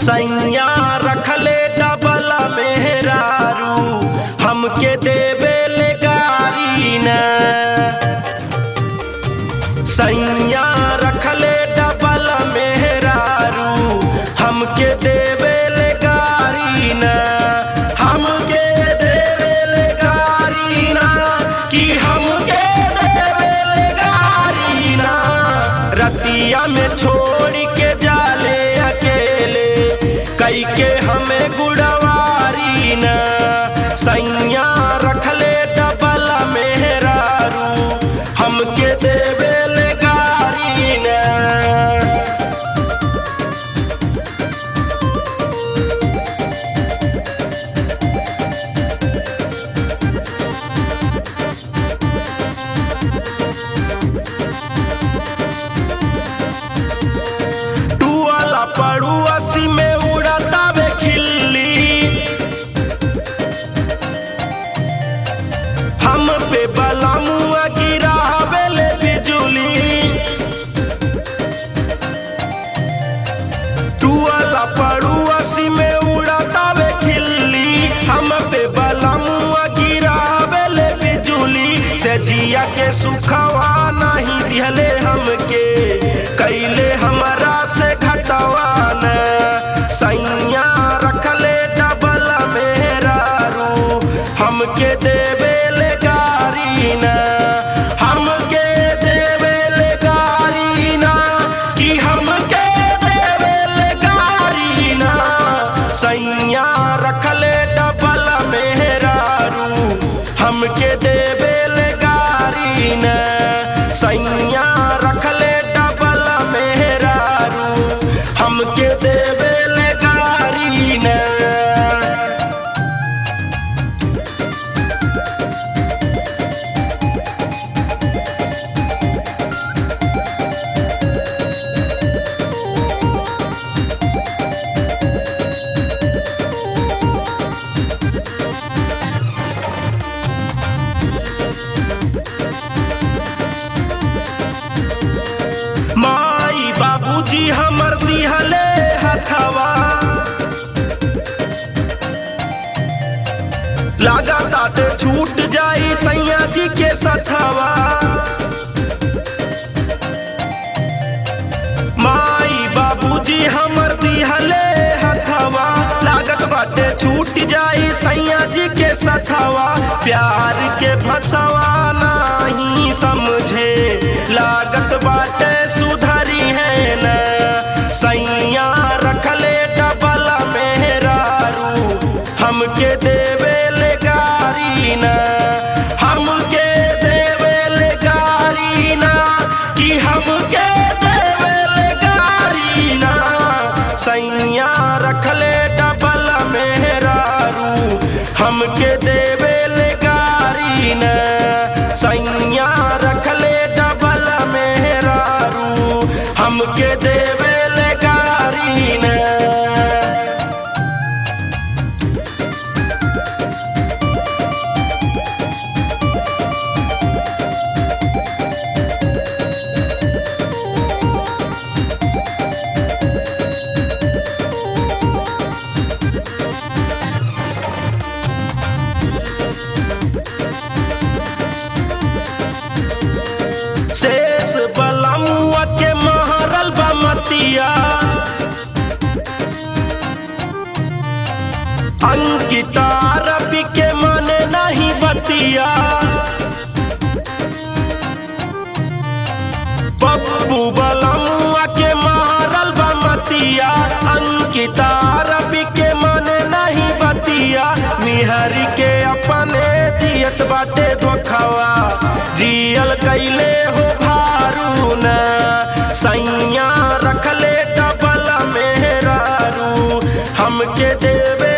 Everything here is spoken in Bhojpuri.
सैया रखले डबल मेहरारू हमके देवे ले गारी न। सैया रखले डबल मेहरारू हमके देवे ले गारी न। हमके देवे ले गारी न कि हमके देवे ले गारी न। रतिया में छोड़ के जाले अकेले कई के हमें गुड़वारी न। सैया रखले डबल मेहरारू हमके देवे ले गारी न। टुआला पड़ुआसी में उड़ता वे खिल्ली हम पे बलामुआ गिरावे ले बिजुली। टुआला पड़ुआसी में उड़ता वे खिल्ली हम पे बलामुआ गिरावे ले बिजुली। से जिया के सुखवा नहीं दिहले हमके कैले हमारा से घटवा न। सैया रखले डबल मेहरारू हमके देवे ले गारी न। हमके देवे ले गारी न कि हमके देवे ले गारी न। सैया रखले डबल मेहरारू हमके देवे ले गारी न। सैया रखले डबल मेहरारू हमके देवे ले गारी न। माई बाबूजी हमर दिहले हथवा लागताटे छूट जाई सैया जी के सथवा। माई बाबूजी हमर दिहले हथवा लागत बाटे छूट जाई सैया जी के सथवा। प्यार के फसवा नहीं समझे लागत बाटे सुधरी है न। सैया रखले डबल मेहरारू हमके देवे ले गारी न। हमके देवे ले गारी न कि हमके देवे ले गारी न। सैया रखले डबल मेहरारू हमके देवे ले गारी न। सैया रखले डबल मेहरारू हमके देवे ले गारी न। शेष बलमुआ के महरल बमतिया अंकिता रवि के मन नहीं बतिया। पप्पू बलमुआ के महरल बमतिया अंकिता रवि के मन नहीं बतिया। निहरी के अपने दियत बाटे धोखवा जियल कैले हो भारू न। सैया रखले डबल मेहरारू हमके देवे